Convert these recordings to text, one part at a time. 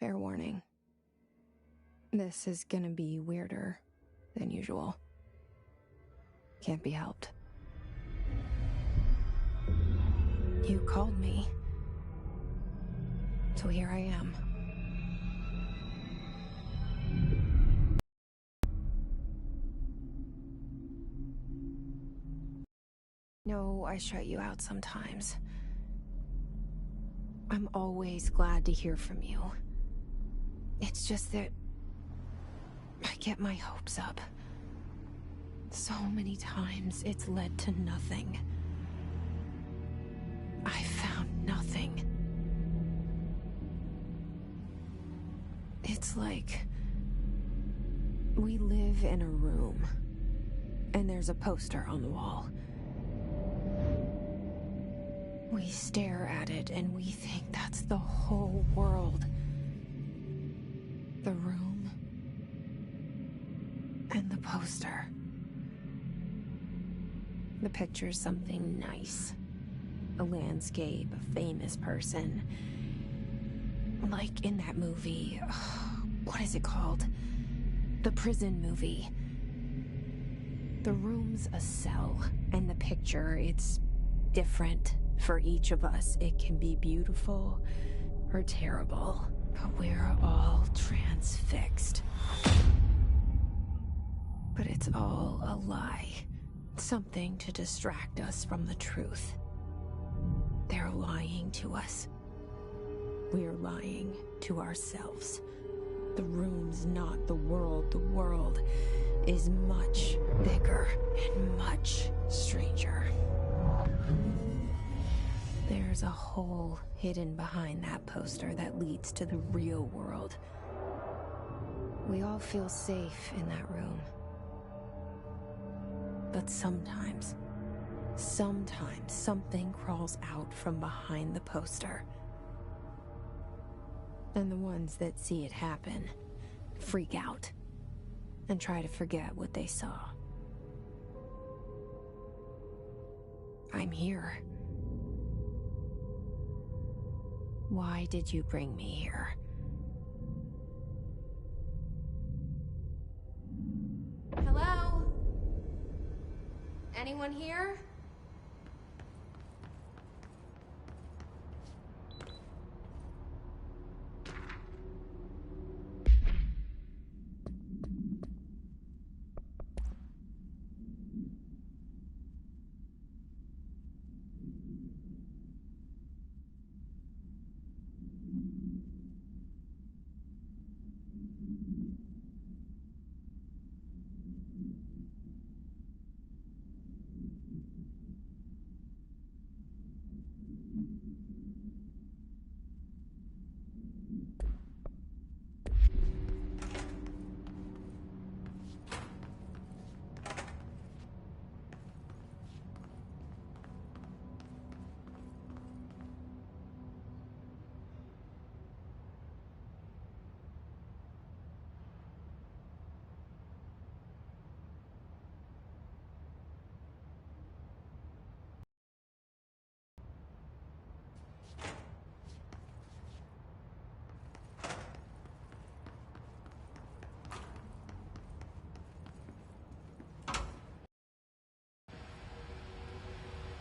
Fair warning. This is gonna be weirder than usual. Can't be helped. You called me. So here I am. No, I shut you out sometimes. I'm always glad to hear from you. It's just that I get my hopes up. So many times it's led to nothing. I found nothing. It's like we live in a room, and there's a poster on the wall. We stare at it and we think that's the whole world. The room and the poster. The picture's something nice. A landscape, a famous person. Like in that movie, what is it called? The prison movie. The room's a cell, and the picture, it's different for each of us. It can be beautiful or terrible, but we're all transfixed. But it's all a lie. Something to distract us from the truth. They're lying to us. We're lying to ourselves. The room's not the world. The world is much bigger and much stranger. There's a hole hidden behind that poster that leads to the real world. We all feel safe in that room. But sometimes something crawls out from behind the poster. And the ones that see it happen freak out and try to forget what they saw. I'm here. Why did you bring me here? Hello? Anyone here?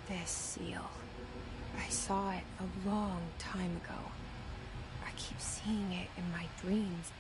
This seal. I saw it a long time ago. I keep seeing it in my dreams.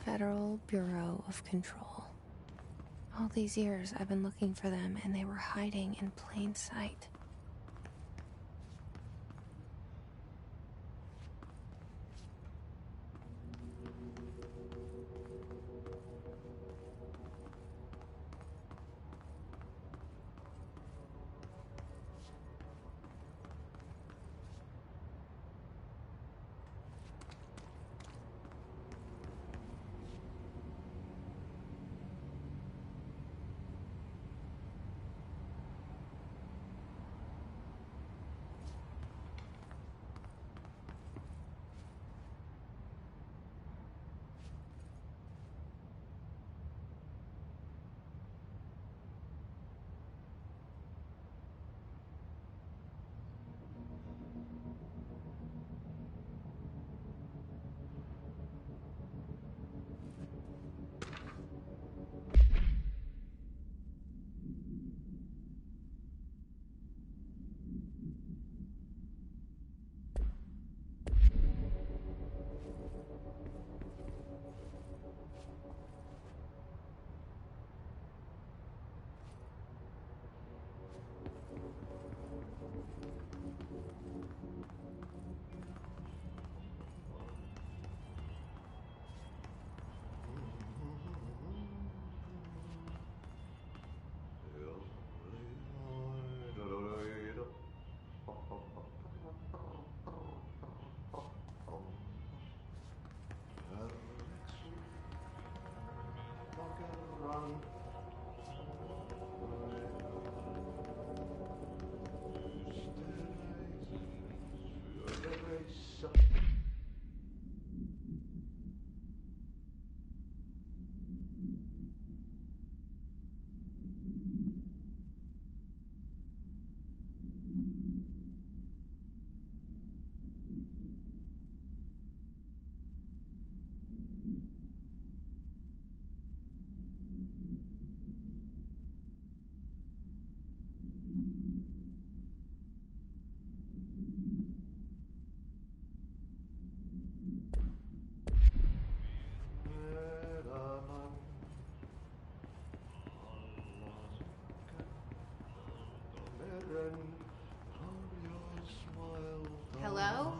Federal Bureau of Control. All these years I've been looking for them, and they were hiding in plain sight. Hello?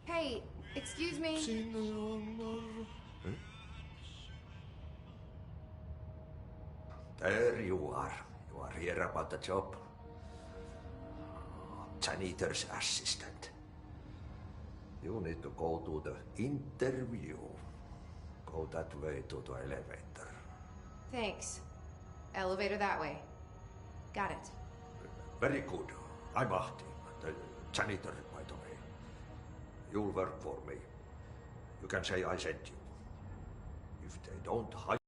Hey, excuse me. There you are. You are here about the job. Janitor's assistant. You need to go to the interview. Go that way to the elevator. Thanks. Elevator that way. Got it. Very good. I'm Ahti, the janitor, by the way. You'll work for me. You can say I sent you. If they don't hire,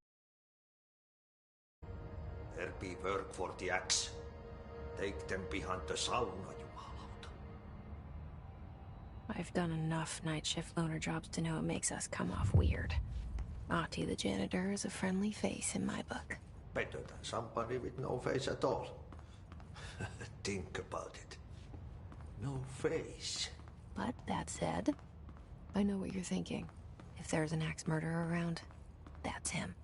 there be work for the axe. Take them behind the sauna, jumalauta. I've done enough night shift loner jobs to know it makes us come off weird. Ahti the janitor is a friendly face in my book. Better than somebody with no face at all. Think about it. No face. But that said, I know what you're thinking. If there's an axe murderer around, that's him.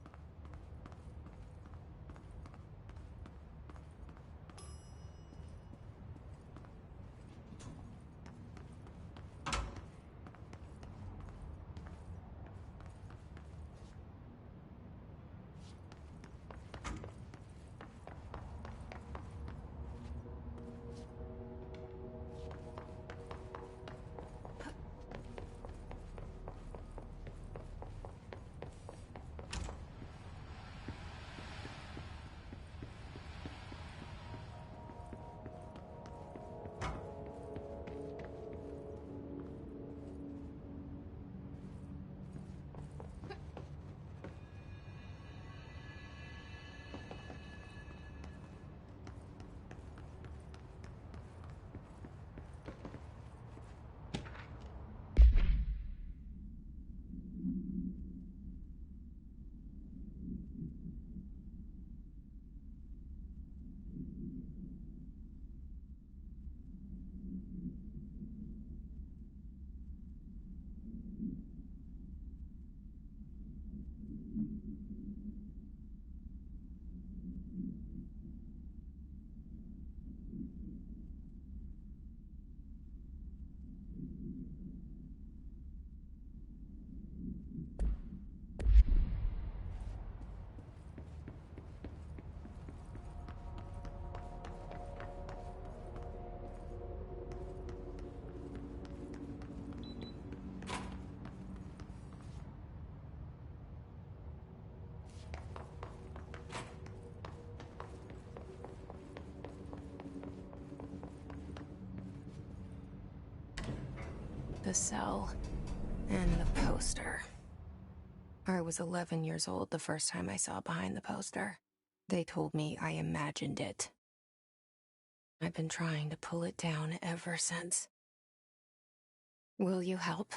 The cell. And the poster. I was 11 years old the first time I saw behind the poster. They told me I imagined it. I've been trying to pull it down ever since. Will you help?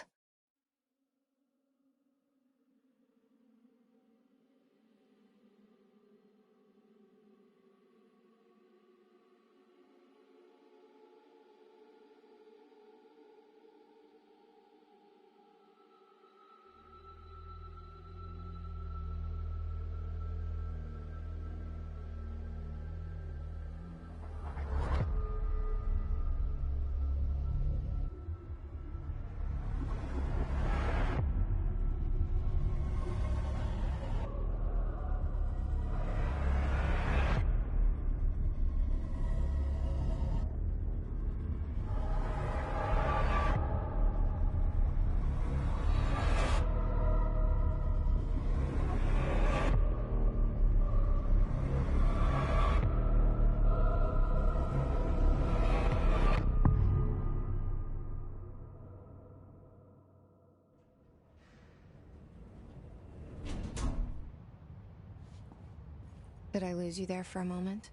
Did I lose you there for a moment?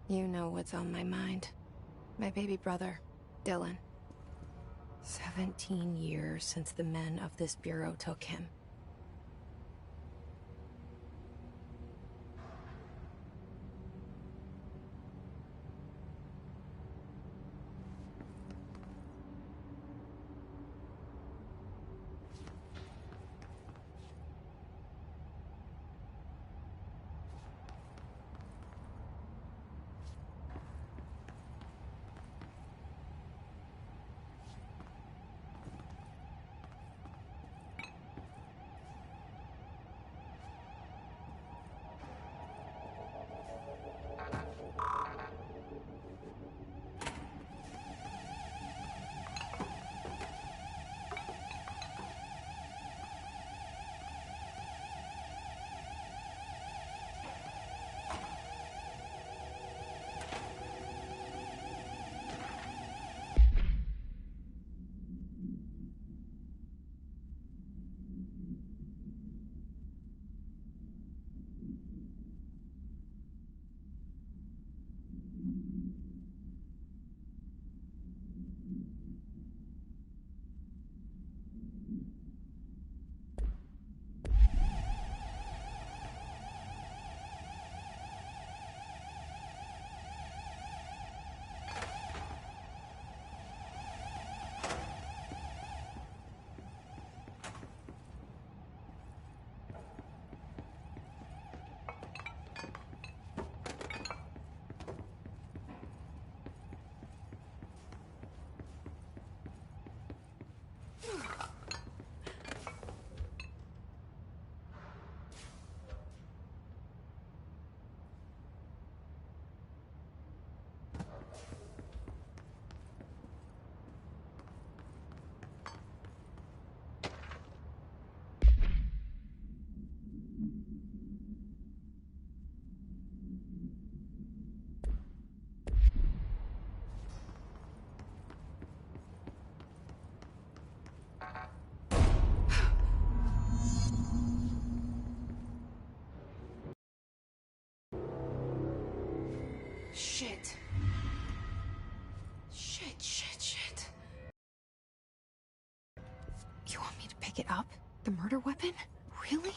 You know what's on my mind. My baby brother, Dylan. 17 years since the men of this bureau took him. Shit. Shit. You want me to pick it up? The murder weapon? Really?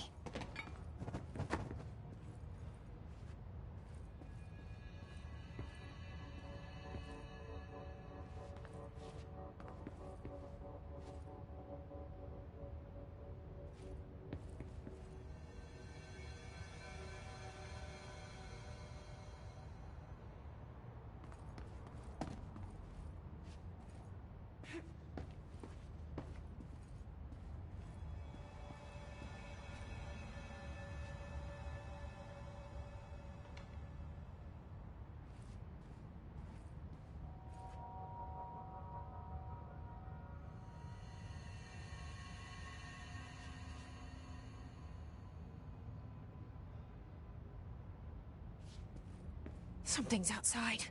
Something's outside.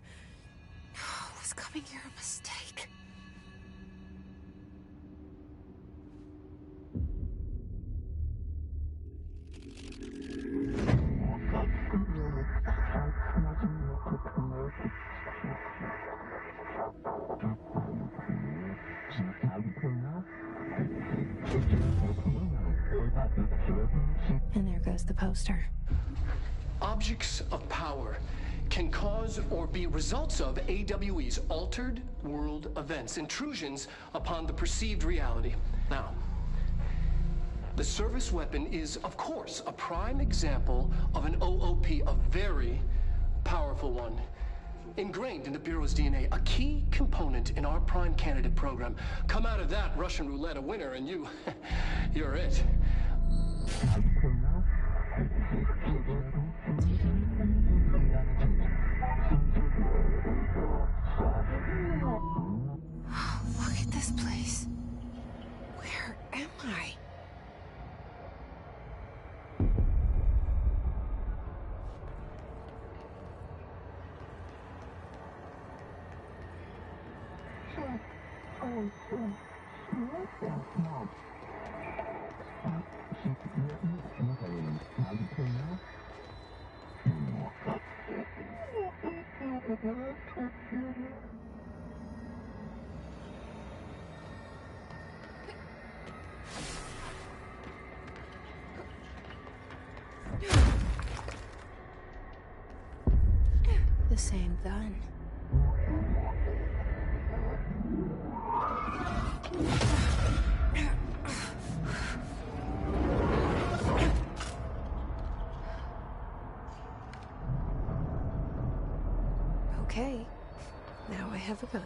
Was coming here a mistake? And there goes the poster. Objects of power can cause or be results of AWE's altered world events, intrusions upon the perceived reality. Now, the service weapon is, of course, a prime example of an OOP, a very powerful one. Ingrained in the Bureau's DNA, a key component in our prime candidate program. Come out of that Russian roulette a winner and you're it. Look at this place. Where am I? The same gun. Okay, now I have a gun.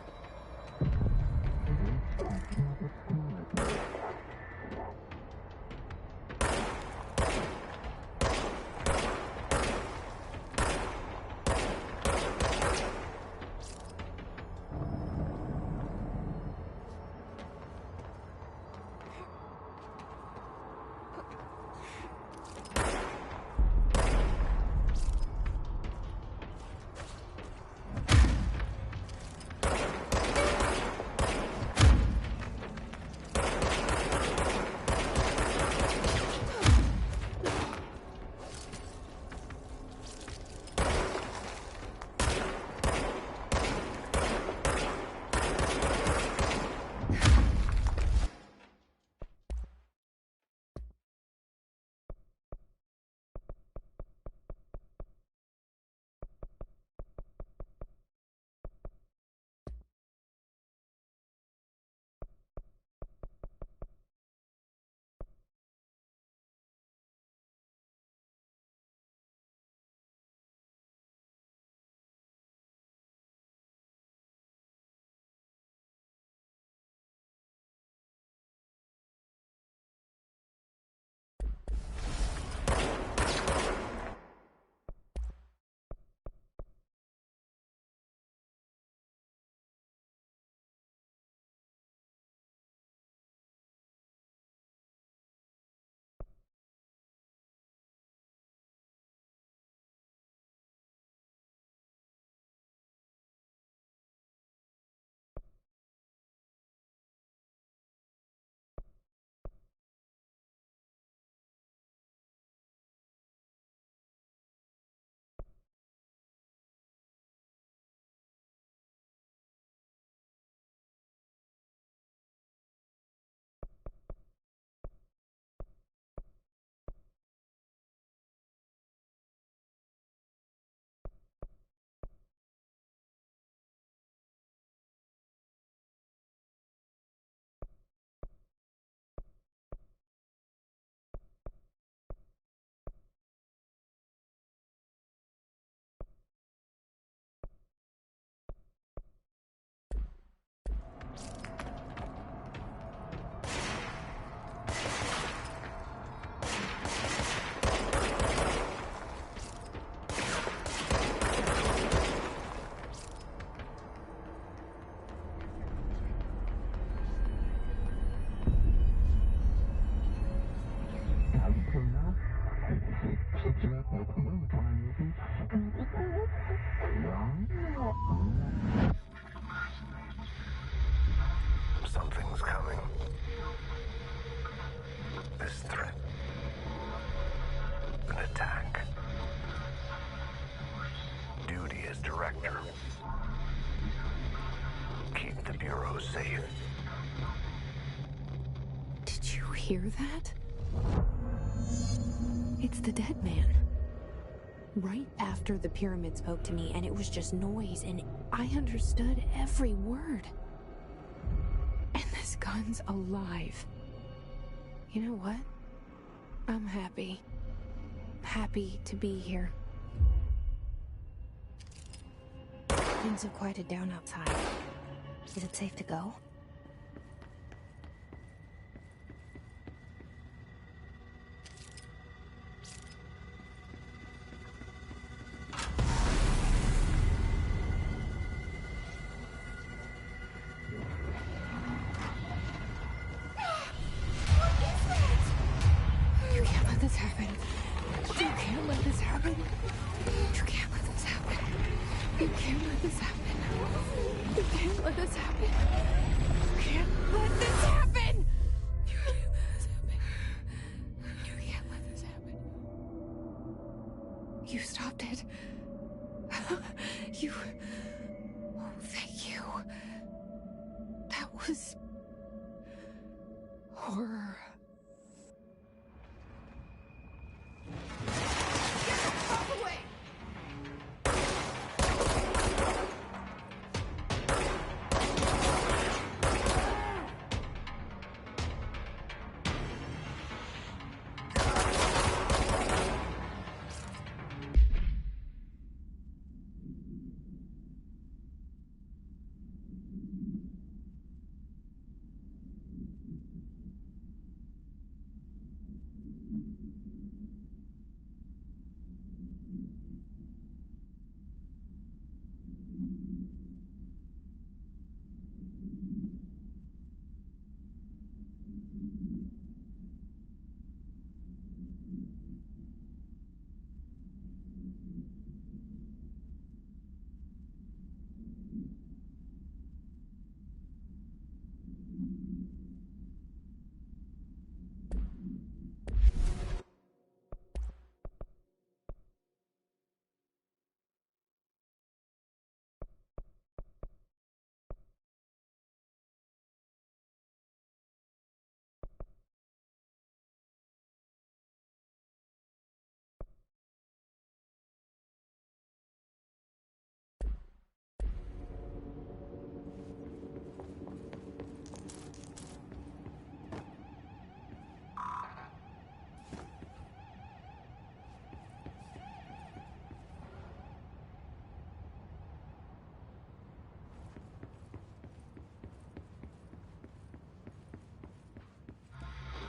Bureau safe. Did you hear that? It's the dead man. Right after the pyramid spoke to me, and it was just noise, and I understood every word. And this gun's alive. You know what? I'm happy. Happy to be here. Things have quieted down outside. Is it safe to go? You can't let this happen. You can't let this happen. You can't let this happen. You can't let this happen. You can't let this happen. You can't let this happen. You can't let this happen. You can't let this happen. You stopped it. You... Oh, thank you. That was... horror.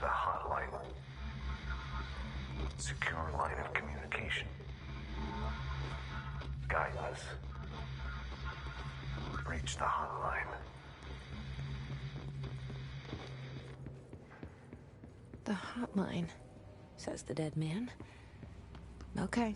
The hotline. Secure line of communication. Guide us. Reach the hotline. The hotline, says the dead man. Okay.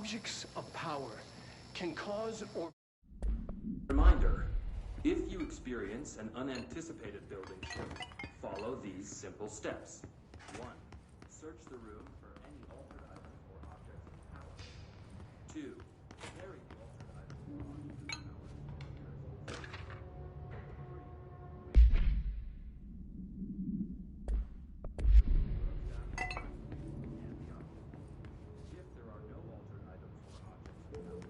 objects of power can cause or... Reminder, if you experience an unanticipated building shift, follow these simple steps. 1. Search the room for any altered items or objects of power. 2. Carry the altered items or objects of power. If there are no altered items or objects of power,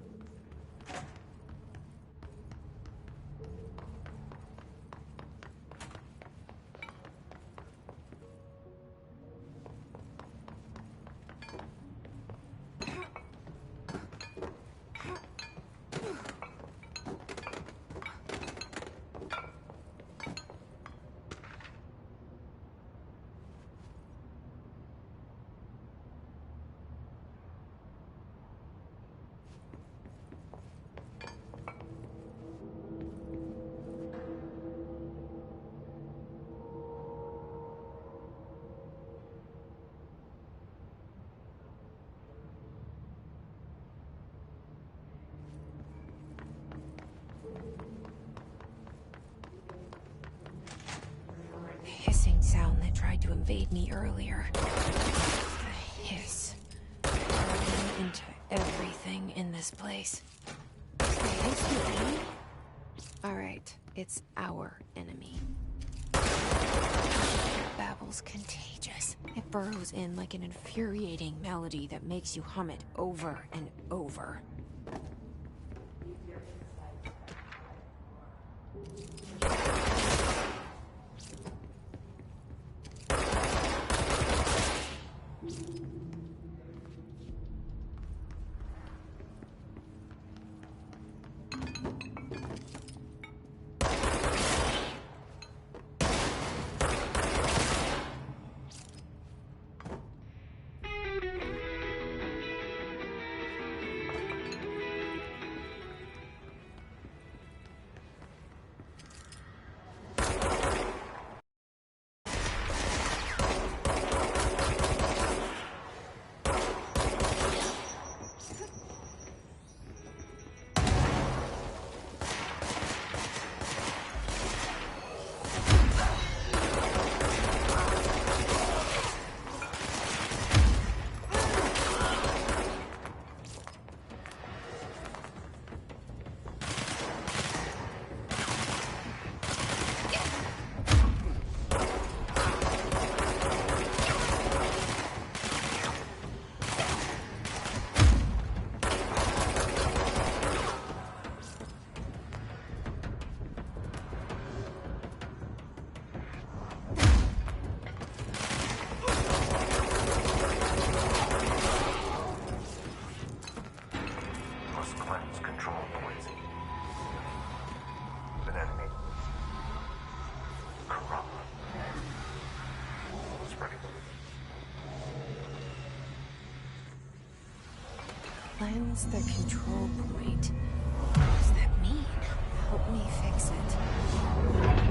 Hissing sound that tried to invade me earlier. The hiss. Burning into everything in this place. Is the hiss the enemy? Alright, it's our enemy. That babble's contagious. It burrows in like an infuriating melody that makes you hum it over and over. Must cleanse control points. An enemy. Corrupt. Spreading. Cleanse the control point. What does that mean? Help me fix it.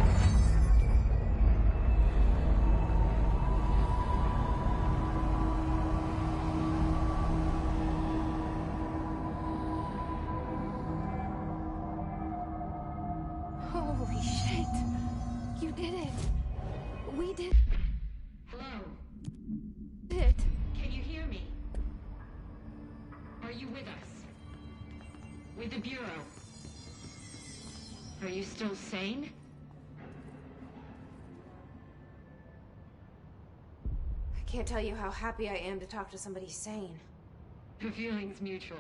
Holy shit! You did it! We did Hello? it! Can you hear me? Are you with us? With the Bureau? Are you still sane? I can't tell you how happy I am to talk to somebody sane. The feeling's mutual.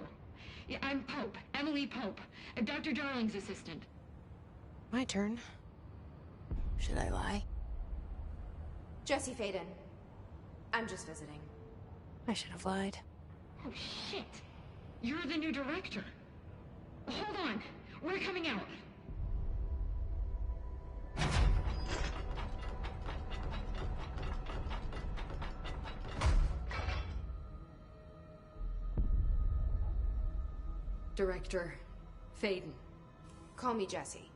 Yeah, I'm Pope, Emily Pope, Dr. Darling's assistant. My turn. Should I lie? Jesse Faden. I'm just visiting. I should have lied. Oh, shit. You're the new director. Hold on. We're coming out. Director Faden. Call me Jesse.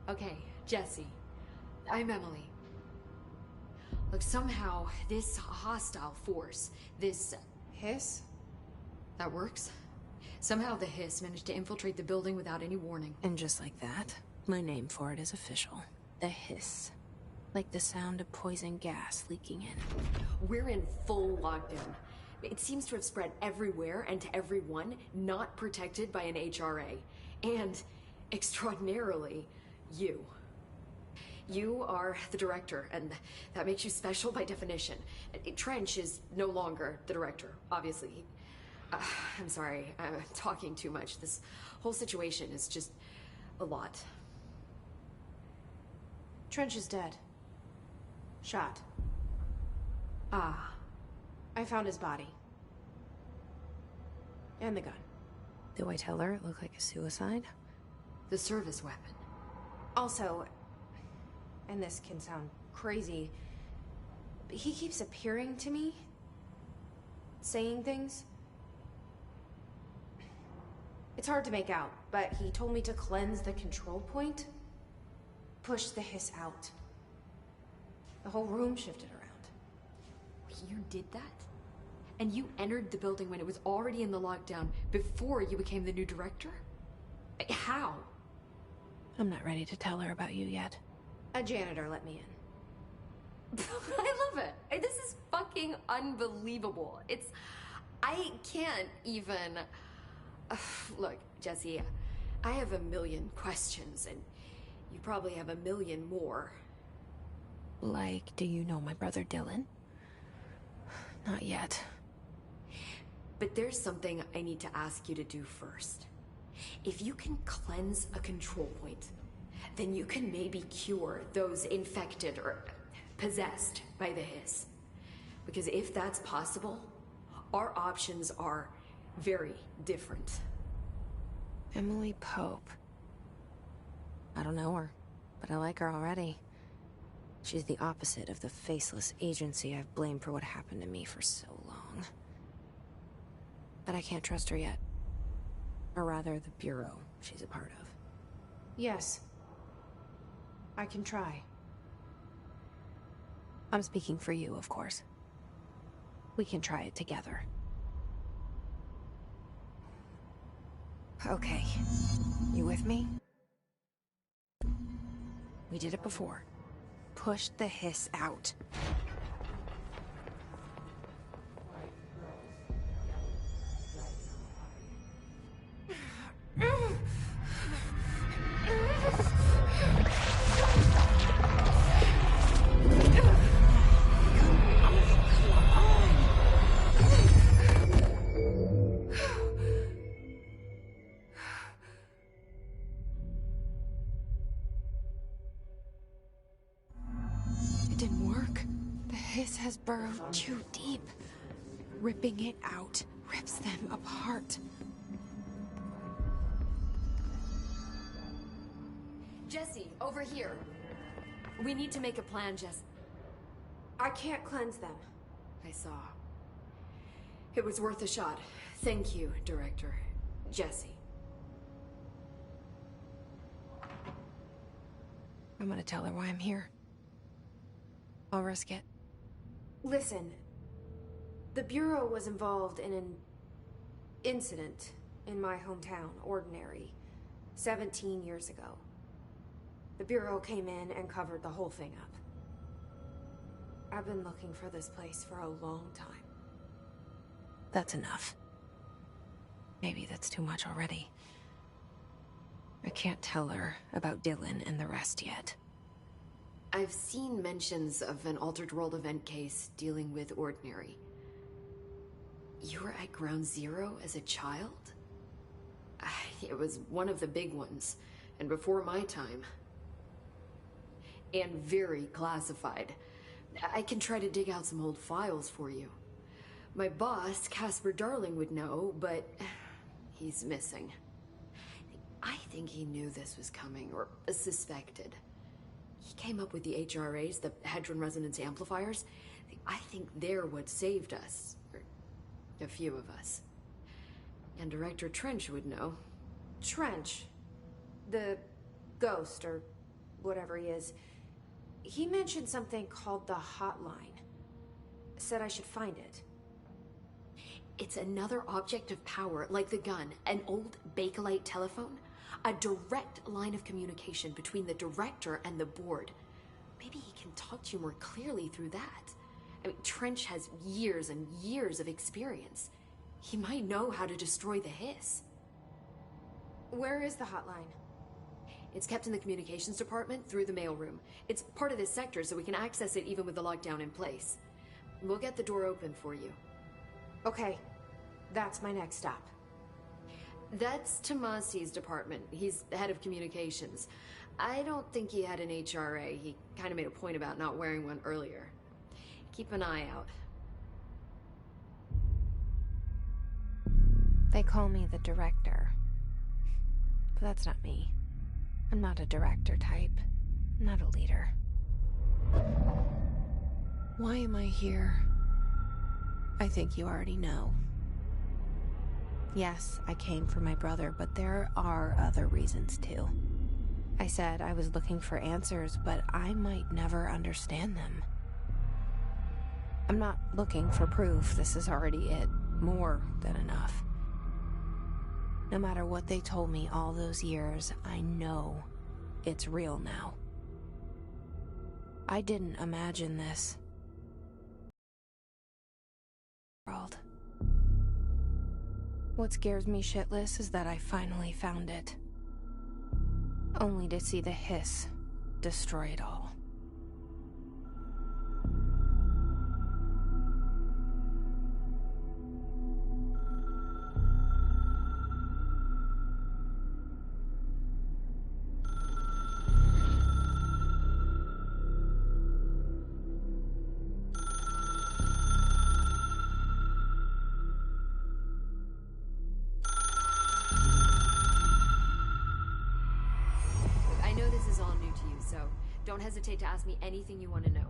Okay, Jesse. I'm Emily. Look, somehow this hostile force, this... Hiss? that works? Somehow the Hiss managed to infiltrate the building without any warning. And just like that, my name for it is official. The Hiss. Like the sound of poison gas leaking in. We're in full lockdown. It seems to have spread everywhere and to everyone not protected by an HRA. And, extraordinarily, you. You are the director, and that makes you special by definition. Trench is no longer the director, obviously. I'm sorry, I'm talking too much. This whole situation is just a lot. Trench is dead. Shot. Ah. I found his body. And the gun. Do I tell her it looked like a suicide? The service weapon. Also, and this can sound crazy, but he keeps appearing to me, saying things. It's hard to make out, but he told me to cleanse the control point, push the Hiss out. The whole room shifted around. You did that? And you entered the building when it was already in the lockdown before you became the new director? How? I'm not ready to tell her about you yet. A janitor let me in. I love it. This is fucking unbelievable. I can't even... Look, Jesse, I have a million questions, and you probably have a million more. Like, do you know my brother Dylan? Not yet. But there's something I need to ask you to do first. If you can cleanse a control point, then you can maybe cure those infected or possessed by the Hiss. Because if that's possible, our options are very different. Emily Pope. I don't know her, but I like her already. She's the opposite of the faceless agency I've blamed for what happened to me for so long. But I can't trust her yet. Or rather, the Bureau she's a part of. Yes. I can try. I'm speaking for you, of course. We can try it together. Okay. You with me? We did it before. Push the Hiss out. Has burrowed too deep. Ripping it out rips them apart. Jesse, over here. We need to make a plan, Jess. I can't cleanse them. I saw. It was worth a shot. Thank you, Director. Jesse. I'm gonna tell her why I'm here. I'll risk it. Listen, the Bureau was involved in an incident in my hometown, Ordinary, 17 years ago. The Bureau came in and covered the whole thing up. I've been looking for this place for a long time. That's enough. Maybe that's too much already. I can't tell her about Dylan and the rest yet. I've seen mentions of an Altered World event case dealing with Ordinary. You were at Ground Zero as a child? It was one of the big ones, and before my time. And very classified. I can try to dig out some old files for you. My boss, Casper Darling, would know, but he's missing. I think he knew this was coming, or suspected. He came up with the HRAs, the Hadron Resonance Amplifiers. I think they're what saved us. Or a few of us. And Director Trench would know. Trench? The ghost, or whatever he is. He mentioned something called the Hotline. Said I should find it. It's another object of power, like the gun, an old Bakelite telephone. A direct line of communication between the director and the board. Maybe he can talk to you more clearly through that. I mean, Trench has years and years of experience. He might know how to destroy the Hiss. Where is the hotline? It's kept in the communications department through the mailroom. It's part of this sector, so we can access it even with the lockdown in place. We'll get the door open for you. Okay, that's my next stop. That's Tomasi's department. He's the head of communications. I don't think he had an HRA. He kind of made a point about not wearing one earlier. Keep an eye out. They call me the director. But that's not me. I'm not a director type. I'm not a leader. Why am I here? I think you already know. Yes, I came for my brother, but there are other reasons too. I said I was looking for answers, but I might never understand them. I'm not looking for proof. This is already it. More than enough. No matter what they told me all those years, I know it's real now. I didn't imagine this. World. What scares me shitless is that I finally found it. Only to see the Hiss destroy it all. Don't hesitate to ask me anything you want to know.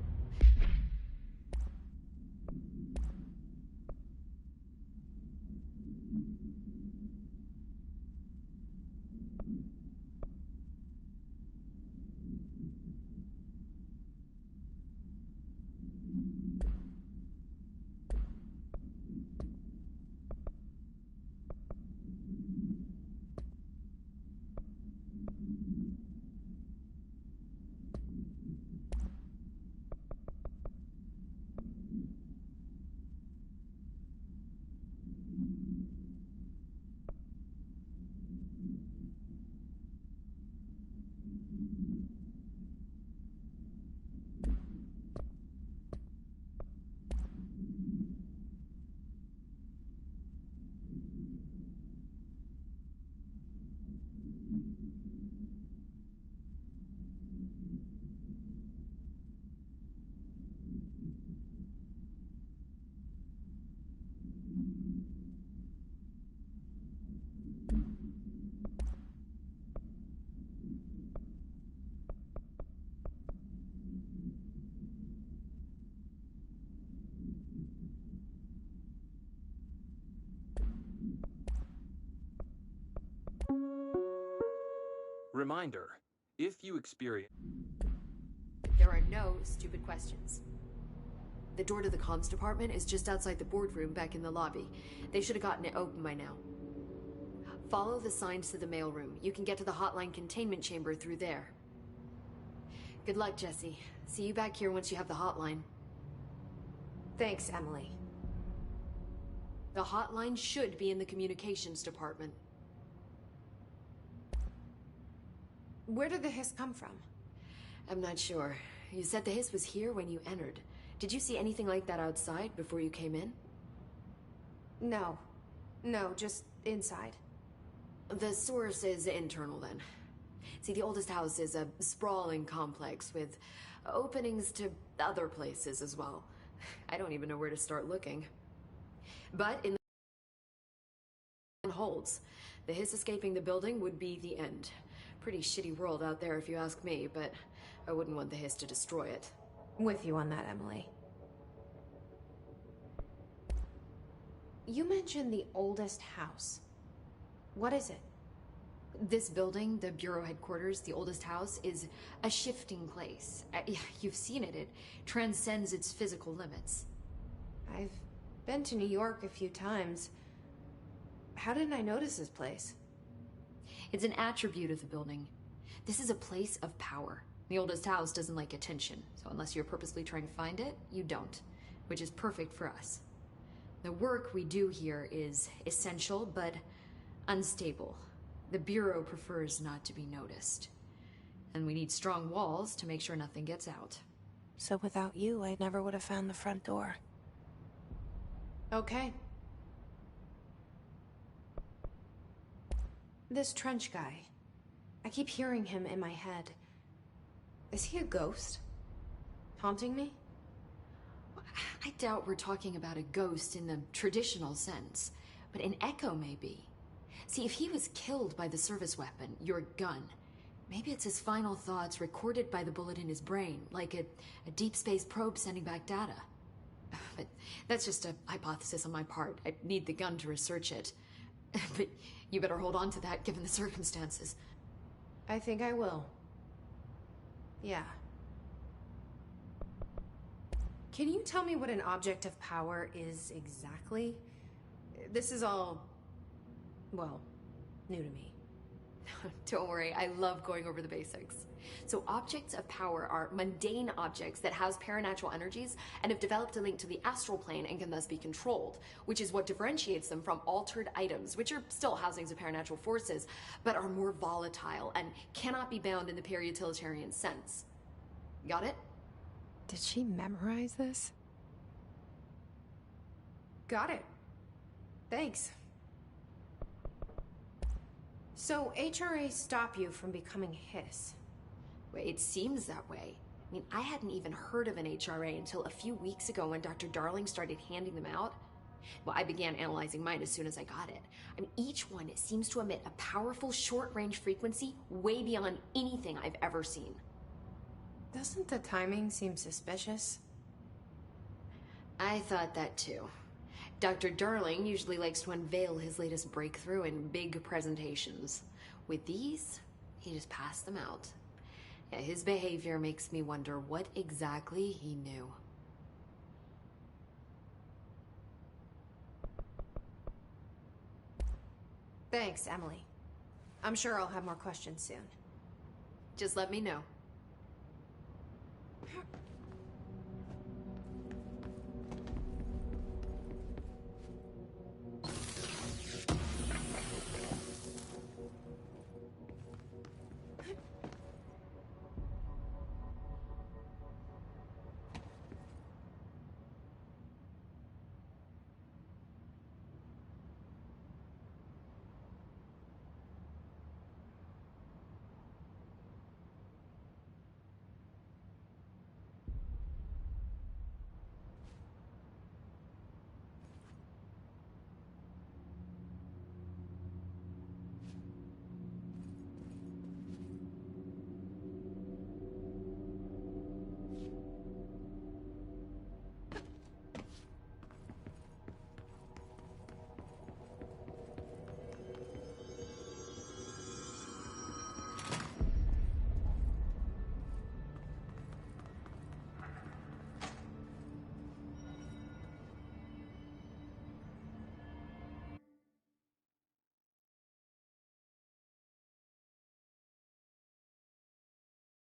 Reminder, if you experience... There are no stupid questions. The door to the comms department is just outside the boardroom back in the lobby. They should have gotten it open by now. Follow the signs to the mailroom. You can get to the hotline containment chamber through there. Good luck, Jesse. See you back here once you have the hotline. Thanks, Emily. The hotline should be in the communications department. Where did the Hiss come from? I'm not sure. You said the Hiss was here when you entered. Did you see anything like that outside before you came in? No. No, just inside. The source is internal, then. See, the oldest house is a sprawling complex with openings to other places as well. I don't even know where to start looking. But in the holds, the Hiss escaping the building would be the end. Pretty shitty world out there if you ask me, but I wouldn't want the Hiss to destroy it. With you on that, Emily. You mentioned the oldest house. What is it? This building, the Bureau headquarters, the oldest house, is a shifting place. You've seen it. It transcends its physical limits. I've been to New York a few times. How didn't I notice this place? It's an attribute of the building. This is a place of power. The oldest house doesn't like attention, so unless you're purposely trying to find it, you don't, which is perfect for us. The work we do here is essential, but unstable. The Bureau prefers not to be noticed. And we need strong walls to make sure nothing gets out. So without you, I never would have found the front door. Okay. This Trench guy. I keep hearing him in my head. Is he a ghost? Haunting me? I doubt we're talking about a ghost in the traditional sense, but an echo maybe. See, if he was killed by the service weapon, your gun, maybe it's his final thoughts recorded by the bullet in his brain, like a deep space probe sending back data. But that's just a hypothesis on my part. I need the gun to research it. But you better hold on to that given the circumstances. I think I will. Yeah. Can you tell me what an object of power is exactly? This is all, well, new to me. Don't worry, I love going over the basics. So objects of power are mundane objects that house paranatural energies and have developed a link to the astral plane and can thus be controlled, which is what differentiates them from altered items, which are still housings of paranatural forces, but are more volatile and cannot be bound in the peri-utilitarian sense. Got it? Did she memorize this? Got it. Thanks. So HRA stop you from becoming Hiss? Well, it seems that way. I mean, I hadn't even heard of an HRA until a few weeks ago when Dr. Darling started handing them out. Well, I began analyzing mine as soon as I got it. I mean, each one seems to emit a powerful short-range frequency way beyond anything I've ever seen. Doesn't the timing seem suspicious? I thought that too. Dr. Darling usually likes to unveil his latest breakthrough in big presentations. With these, he just passed them out. Yeah, his behavior makes me wonder what exactly he knew. Thanks, Emily. I'm sure I'll have more questions soon. Just let me know.